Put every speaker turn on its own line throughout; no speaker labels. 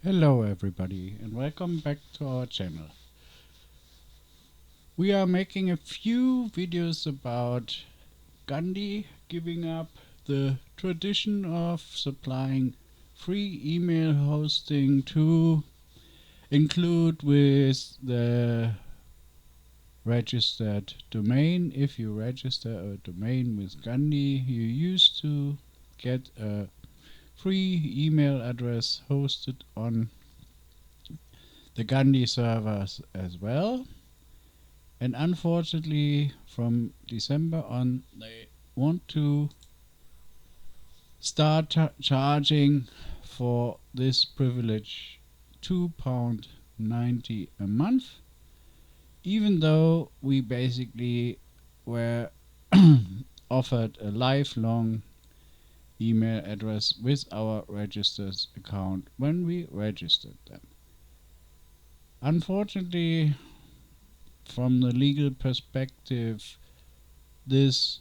Hello everybody and welcome back to our channel. We are making a few videos about Gandhi giving up the tradition of supplying free email hosting to include with the registered domain. If you register a domain with Gandhi, you used to get a free email address hosted on the Gandhi servers as well. And unfortunately, from December on, they want to start charging for this privilege £2.90 a month, even though we basically were offered a lifelong email address with our registered account when we registered them. Unfortunately, from the legal perspective, this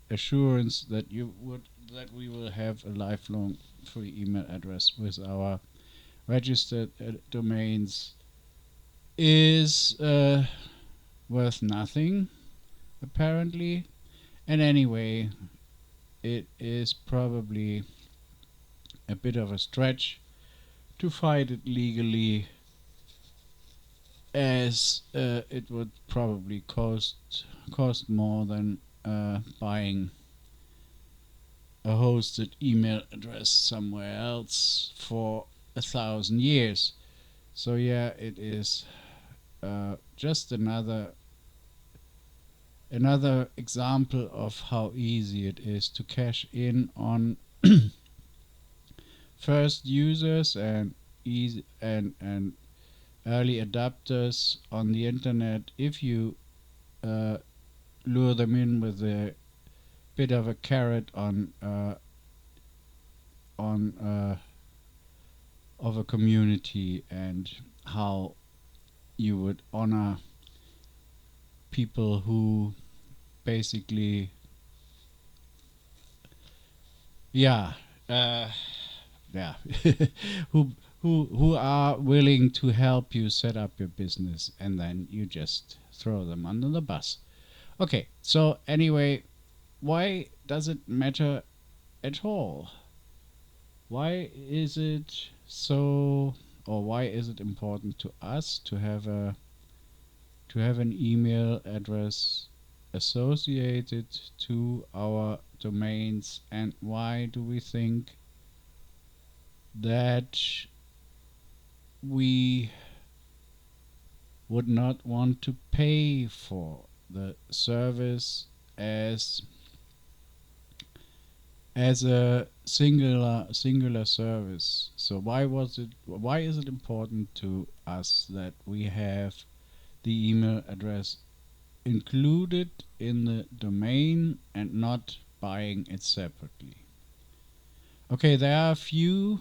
assurance that we will have a lifelong free email address with our registered domains is worth nothing, apparently. And anyway, it is probably a bit of a stretch to fight it legally, as it would probably cost more than buying a hosted email address somewhere else for 1,000 years. So yeah, it is just another example of how easy it is to cash in on first users and early adopters on the internet if you lure them in with a bit of a carrot on of a community and how you would honor people who basically yeah uh, yeah who are willing to help you set up your business, and then you just throw them under the bus. Okay, so anyway, why does it matter at all? Why is it so, or why is it important to us to have an email address associated to our domains, and why do we think that we would not want to pay for the service as a singular service? So why is it important to us that we have the email address included in the domain and not buying it separately? Okay, there are a few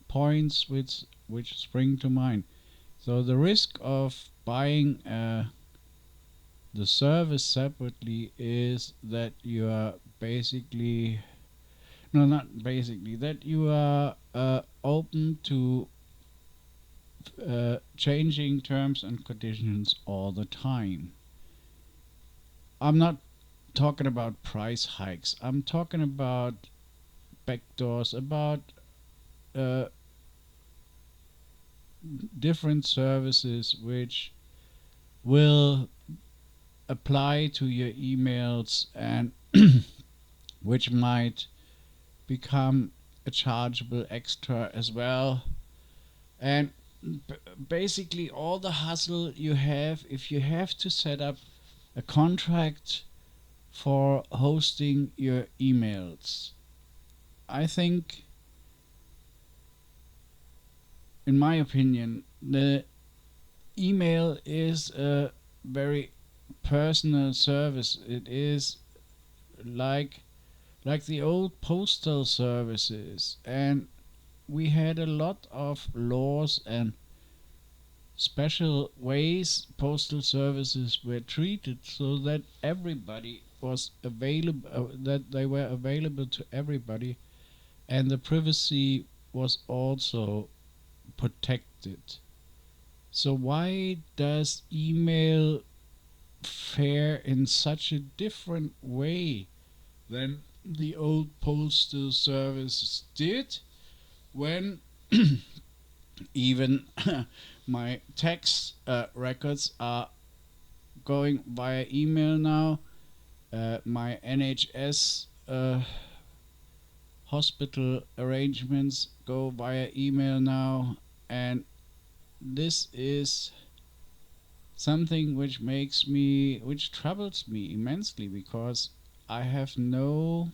points which spring to mind. So the risk of buying the service separately is that you are basically no not basically that you are open to changing terms and conditions all the time. I'm not talking about price hikes. I'm talking about backdoors, about uh, different services which will apply to your emails and which might become a chargeable extra as well. And basically all the hassle you have if you have to set up a contract for hosting your emails. I think, in my opinion, the email is a very personal service. It is like the old postal services, and we had a lot of laws and special ways postal services were treated so that everybody was available, that they were available to everybody, and the privacy was also protected. So why does email fare in such a different way than the old postal service did, when even my tax records are going via email now? My NHS hospital arrangements go via email now, and this is something which troubles me immensely, because I have no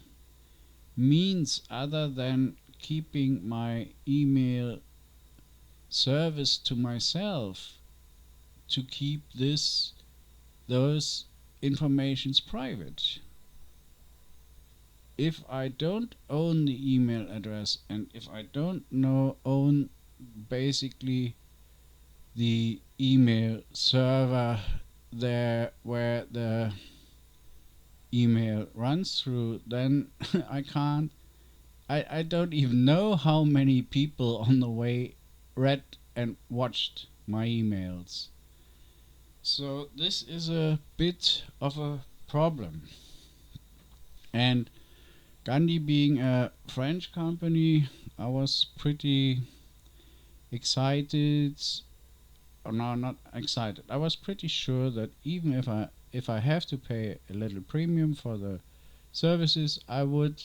means other than keeping my email service to myself to keep those informations private. If I don't own the email address, and if I don't own basically the email server there where the email runs through, then I can't. I don't even know how many people on the way read and watched my emails. So this is a bit of a problem. And Gandhi being a French company, I was pretty excited. Or no, not excited. I was pretty sure that even if I have to pay a little premium for the services, I would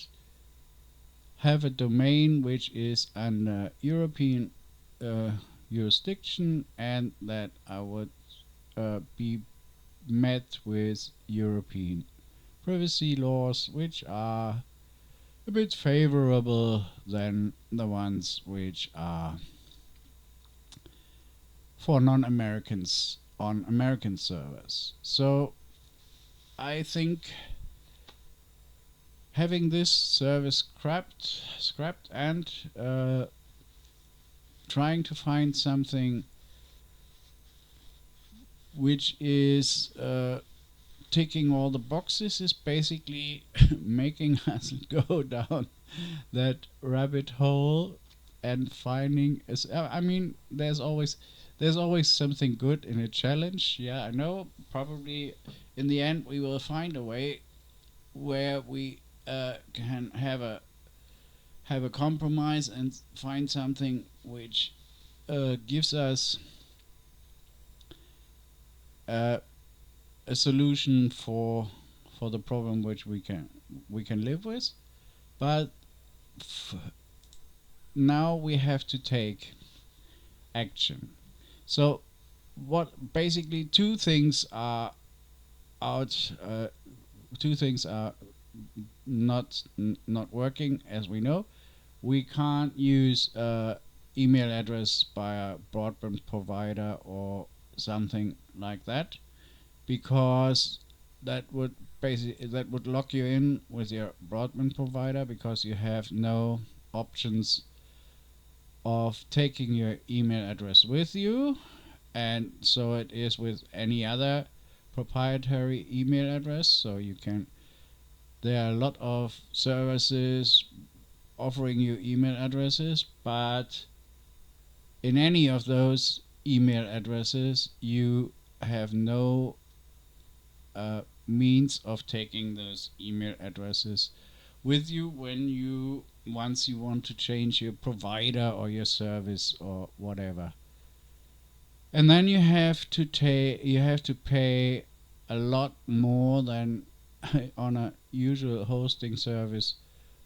have a domain which is under European uh, jurisdiction, and that I would be met with European privacy laws, which are a bit favorable than the ones which are for non-Americans on American servers. So I think having this service scrapped and trying to find something which is ticking all the boxes is basically making us go down that rabbit hole and finding. I mean, there's always something good in a challenge. Yeah, I know. Probably in the end we will find a way where we can have a compromise and find something which gives us uh, a solution for the problem which we can live with. But f- now we have to take action. So what basically two things are out. Two things are not working, as we know. We can't use email address by a broadband provider or something like that, because that would lock you in with your broadband provider, because you have no options of taking your email address with you. And so it is with any other proprietary email address. So there are a lot of services offering you email addresses, but in any of those email addresses you have no means of taking those email addresses with you once you want to change your provider or your service or whatever. And then you have to pay a lot more than on a usual hosting service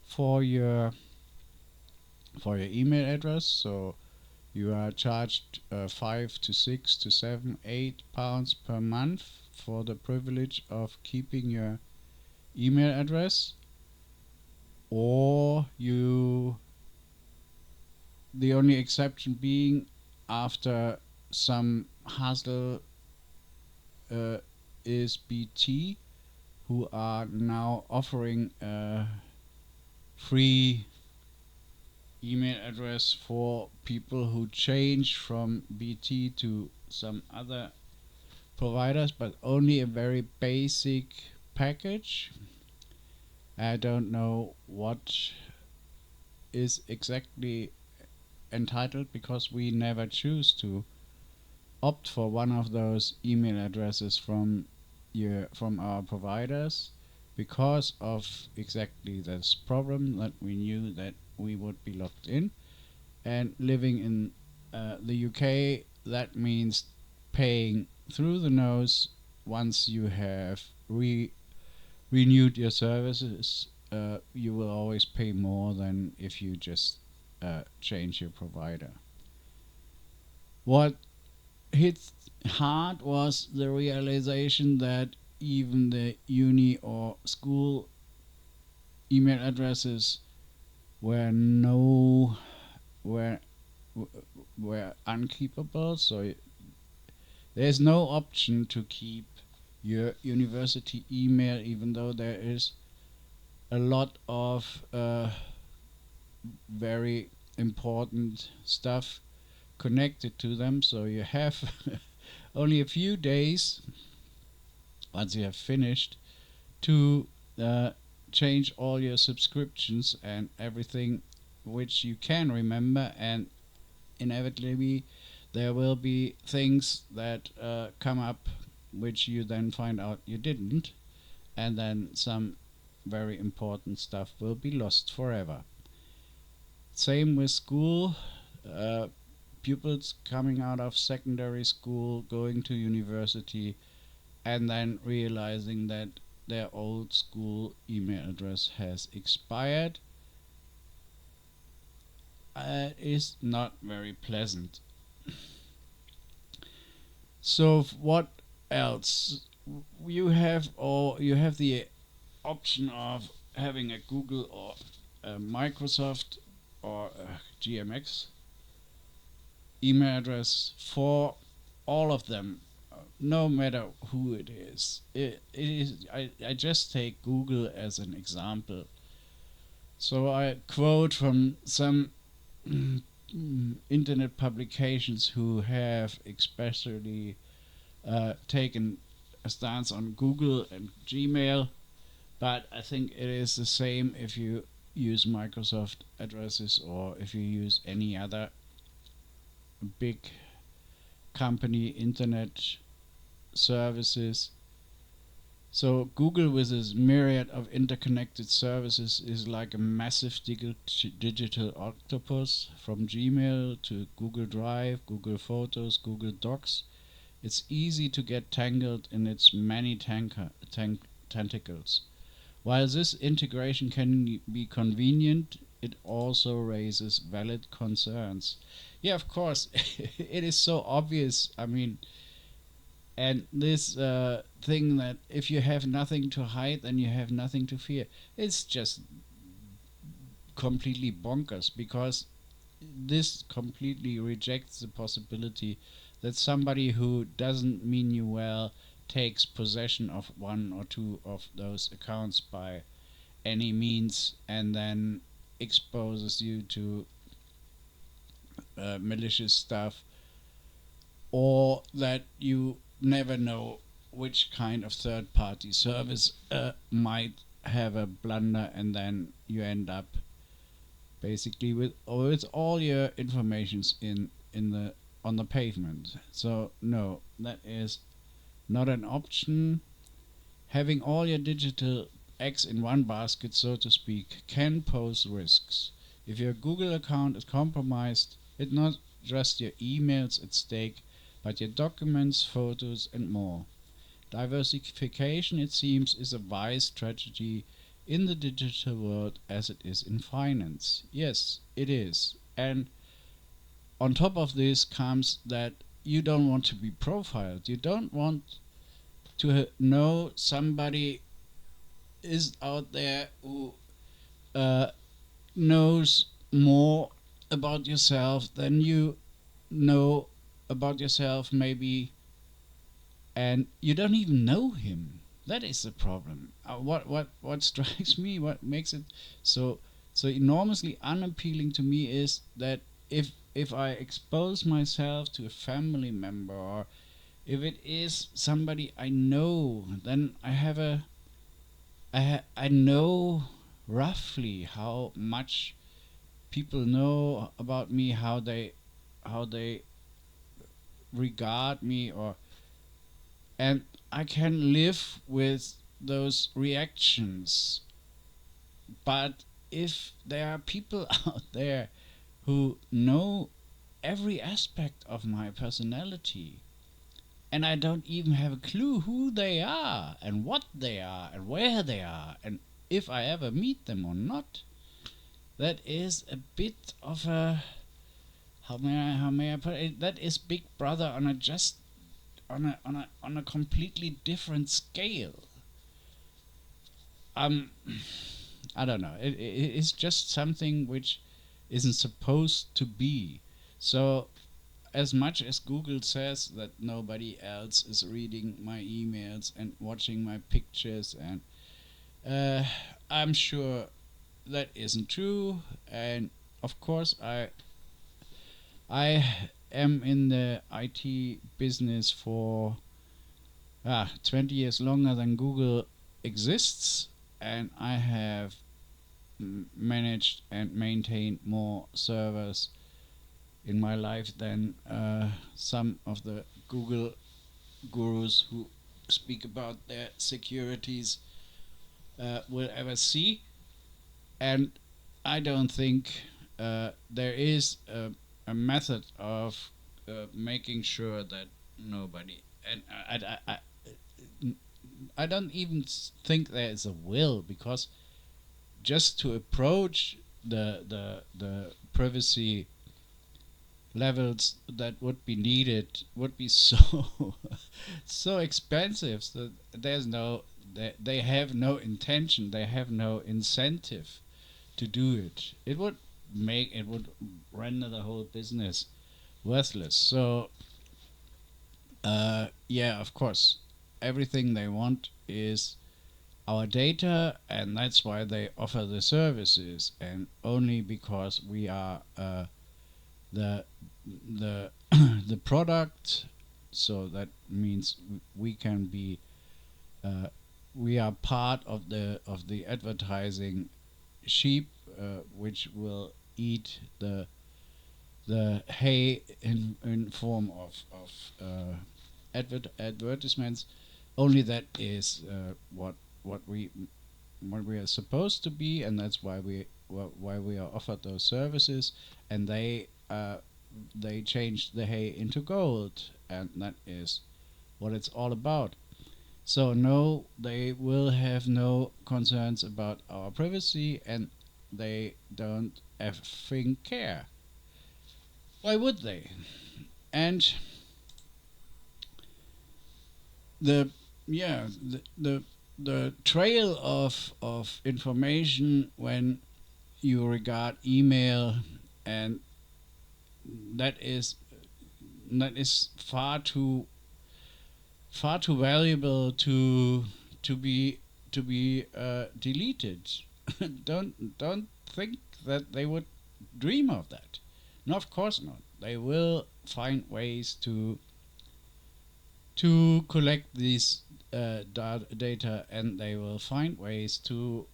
for your email address. So you are charged 5 to 6 to 7 8 pounds per month for the privilege of keeping your email address. Or the only exception being, after some hassle, is BT, who are now offering a free email address for people who change from BT to some other providers, but only a very basic package. I don't know what is exactly entitled because we never choose to opt for one of those email addresses from our providers because of exactly this problem that we knew that we would be locked in. And living in the UK, that means paying through the nose once you have renewed your services. You will always pay more than if you just change your provider. What hit hard was the realization that even the uni or school email addresses were no were were unkeepable. So there's no option to keep your university email, even though there is a lot of very important stuff connected to them. So you have only a few days once you have finished to uh, change all your subscriptions and everything which you can remember, and inevitably there will be things that come up which you then find out you didn't, and then some very important stuff will be lost forever. Same with school. uh, Pupils coming out of secondary school going to university and then realizing that their old school email address has expired is not very pleasant. So what else? You have the option of having a Google or a Microsoft or a GMX email address for all of them, no matter who it is. I just take Google as an example. So I quote from some internet publications who have especially taken a stance on Google and Gmail, but I think it is the same if you use Microsoft addresses or if you use any other big company internet services. So Google, with its myriad of interconnected services, is like a massive digital octopus. From Gmail to Google Drive, Google Photos, Google Docs, it's easy to get tangled in its many tentacles. While this integration can be convenient, it also raises valid concerns. Yeah, of course, it is so obvious. I mean, and this thing that if you have nothing to hide, then you have nothing to fear. It's just completely bonkers because this completely rejects the possibility that somebody who doesn't mean you well takes possession of one or two of those accounts by any means and then exposes you to malicious stuff, or that you never know which kind of third party service might have a blunder, and then you end up basically with all your informations in the on the pavement. So no, that is not an option. Having all your digital eggs in one basket, so to speak, can pose risks. If your Google account is compromised, it's not just your emails at stake, but your documents, photos, and more. Diversification, it seems, is a wise strategy in the digital world as it is in finance. Yes, it is. And on top of this comes that you don't want to be profiled. You don't want to know somebody is out there who uh, knows more about yourself than you know about yourself, maybe, and you don't even know him. That is the problem. What strikes me, what makes it so enormously unappealing to me is that if I expose myself to a family member, or if it is somebody I know, then I know roughly how much people know about me, how they regard me, or and I can live with those reactions. But if there are people out there who know every aspect of my personality, and I don't even have a clue who they are and what they are and where they are and if I ever meet them or not, that is a bit of a, how may I put it? That is Big Brother on a just on a completely different scale. Um, I don't know. It's just something which isn't supposed to be. So as much as Google says that nobody else is reading my emails and watching my pictures, and uh, I'm sure that isn't true. And of course, I am in the IT business for 20 years longer than Google exists, and I have managed and maintained more servers in my life than some of the Google gurus who speak about their securities will ever see. And I don't think there is a method of making sure that nobody, and I don't even think there is a will, because just to approach the privacy levels that would be needed would be so so expensive that there's no they have no intention, they have no incentive to do it. It would render the whole business worthless. So yeah, of course, everything they want is our data, and that's why they offer the services, and only because we are the the the product. So that means we can be we are part of the advertising sheep, which will eat the hay in form of advertisements. Only that is what we what we are supposed to be, and that's why we are offered those services. And they changed the hay into gold, and that is what it's all about. So no, they will have no concerns about our privacy, and they don't effing care. Why would they? And the yeah the trail of information when you regard email, and that is that is far too valuable to be deleted. Don't think that they would dream of that. No, of course not. They will find ways to collect these data, and they will find ways to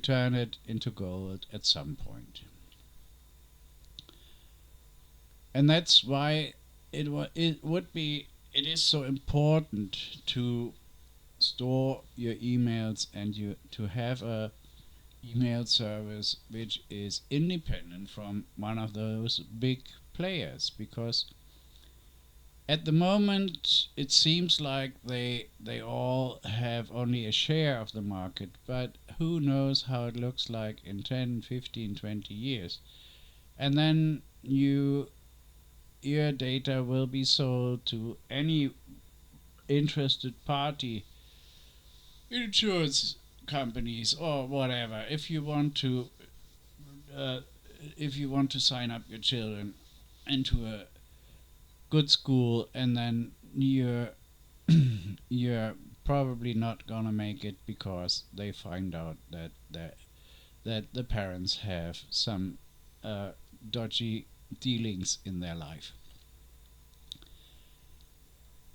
turn it into gold at some point. And that's why it is so important to store your emails, and you to have a email service which is independent from one of those big players, because at the moment it seems like they all have only a share of the market, but who knows how it looks like in 10, 15, 20 years. And then your data will be sold to any interested party, insurance companies or whatever. Uh, if you want to sign up your children into a good school, and then you're probably not gonna make it because they find out that the parents have some dodgy dealings in their life.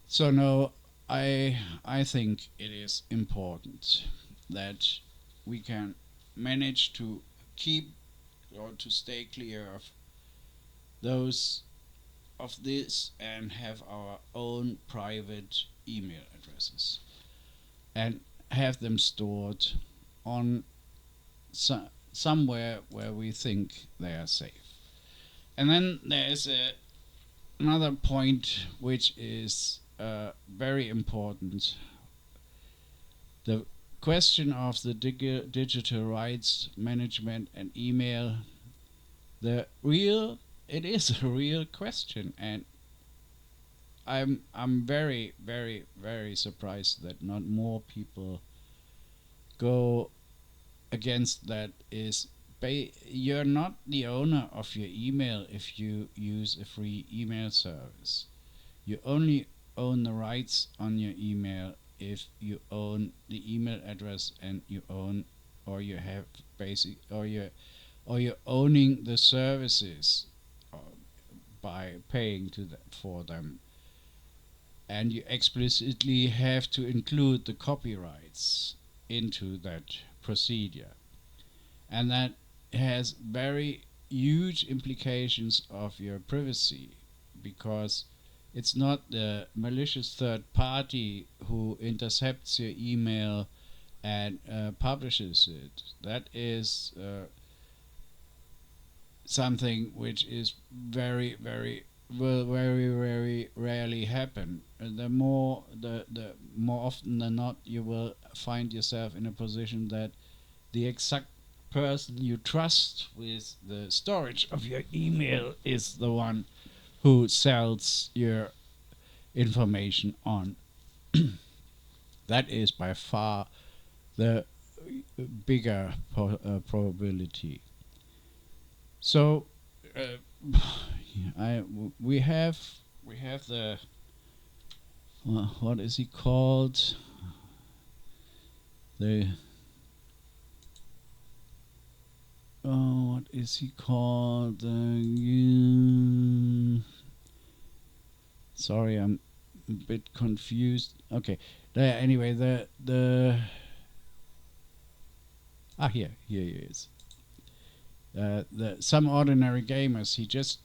So no, I think it is important that we can manage to keep or to stay clear of those of this and have our own private email addresses and have them stored on somewhere where we think they are safe. And then there is another point which is very important: the question of the digital rights management and email. It is a real question, and I'm very, very, very surprised that not more people go against that. You're not the owner of your email if you use a free email service. You only own the rights on your email if you own the email address and you own, or you have basic, or you're owning the services by paying for them, and you explicitly have to include the copyrights into that procedure. And that has very huge implications of your privacy, because it's not the malicious third party who intercepts your email and publishes it. That is something which is will very, very rarely happen. The more often than not, you will find yourself in a position that the exact person you trust with the storage of your email is the one who sells your information on. That is by far the bigger probability. So we have the what is he called, the what is he called? Sorry, I'm a bit confused. Okay, anyway, the here he is. Some ordinary gamers. He just,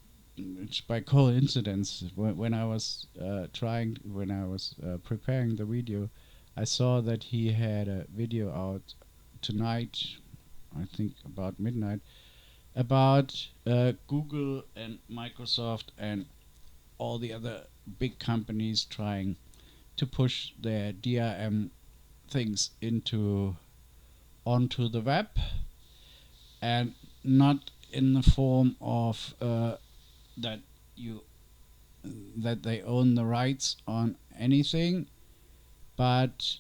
by coincidence, when I was preparing the video, I saw that he had a video out tonight, I think about midnight, about Google and Microsoft and all the other big companies trying to push their DRM things onto the web, and not in the form of that they own the rights on anything, but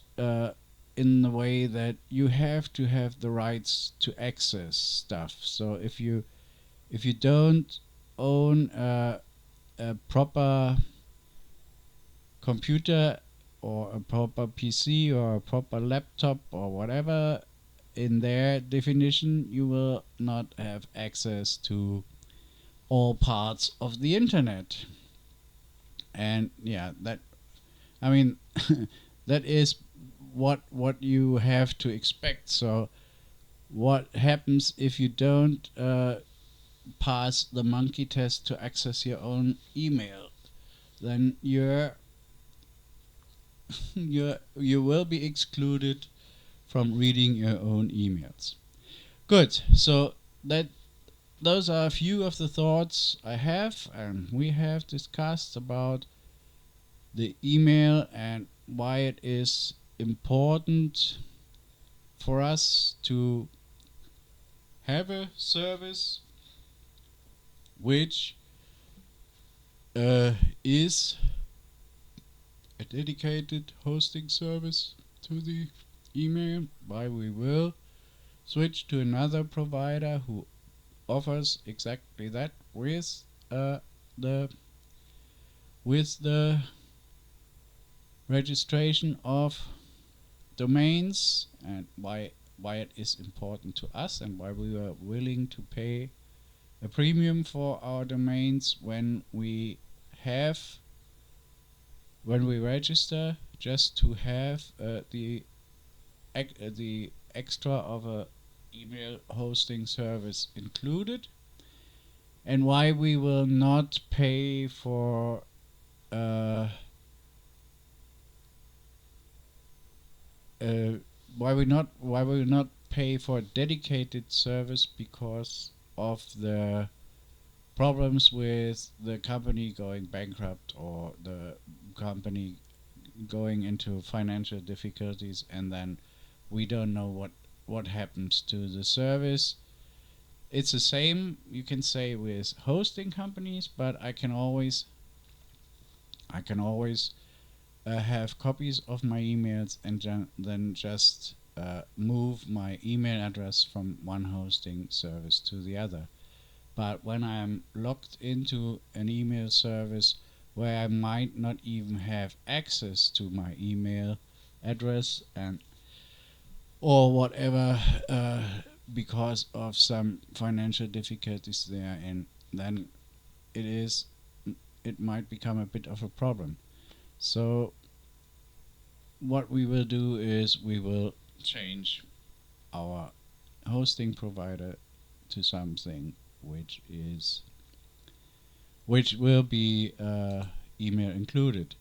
in the way that you have to have the rights to access stuff. So if you don't own a proper computer or a proper PC or a proper laptop or whatever, in their definition, you will not have access to all parts of the internet. And yeah, that that is what you have to expect. So what happens if you don't pass the monkey test to access your own email? Then you will be excluded from reading your own emails. Good. So those are a few of the thoughts I have, and we have discussed about the email and why it is important for us to have a service which is a dedicated hosting service to the email, why we will switch to another provider who offers exactly that with the registration of domains, and why it is important to us, and why we are willing to pay a premium for our domains when we register, just to have the extra of a email hosting service included, and why we will not pay for uh, uh, why we not pay for a dedicated service because of the problems with the company going bankrupt or the company going into financial difficulties, and then we don't know what happens to the service. It's the same, you can say, with hosting companies, but I can always have copies of my emails and then just move my email address from one hosting service to the other. But when I'm logged into an email service where I might not even have access to my email address and or whatever, because of some financial difficulties there, and then it is it might become a bit of a problem. So what we will do is we will change our hosting provider to something which will be email included.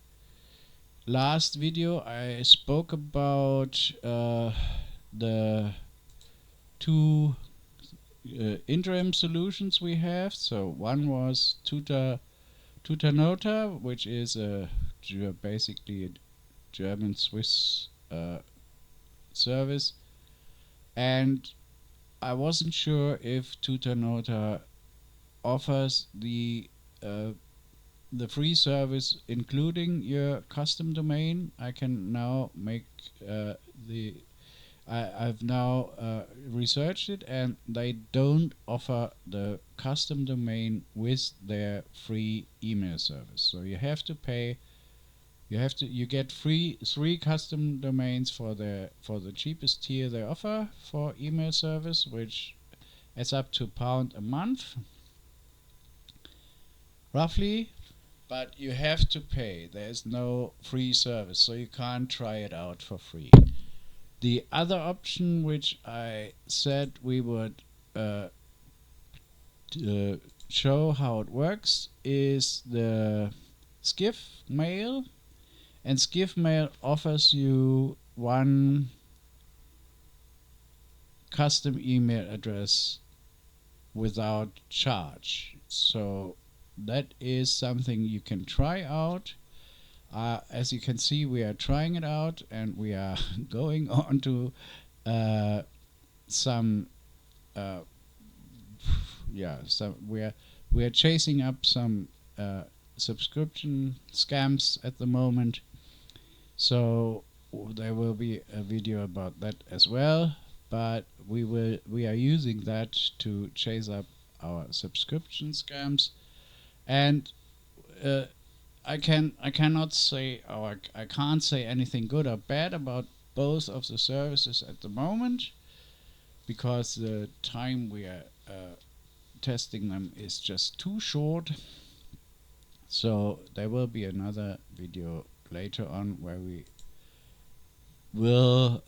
Last video I spoke about the two interim solutions we have. So one was Tutanota, which is basically a German Swiss service, and I wasn't sure if Tutanota offers the free service including your custom domain. I can now make the I've now researched it, and they don't offer the custom domain with their free email service. So you have to pay. You get free 3 custom domains for the cheapest tier they offer for email service, which adds up to £1 a month, roughly. But you have to pay. There's no free service, so you can't try it out for free. The other option, which I said we would show how it works, is the Skiff Mail. And Skiff Mail offers you one custom email address without charge. So that is something you can try out. As you can see, we are trying it out, and we are going on to some we are chasing up some subscription scams at the moment. So there will be a video about that as well. But we are using that to chase up our subscription scams, and I can't say, or I can't say anything good or bad about both of the services at the moment, because the time we are testing them is just too short. So there will be another video later on where we will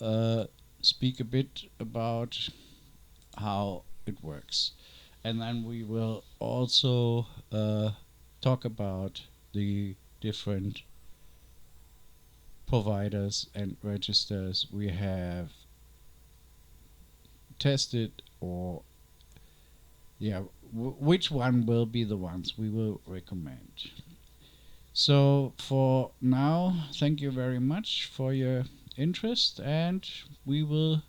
speak a bit about how it works, and then we will also talk about the different providers and registers we have tested, or which one will be the ones we will recommend. So for now, thank you very much for your interest, and we will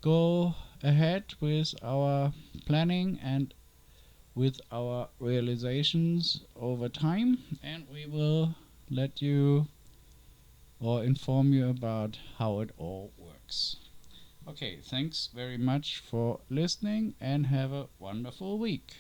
go ahead with our planning and with our realizations over time, and we will let you or inform you about how it all works. Okay, thanks very much for listening, and have a wonderful week.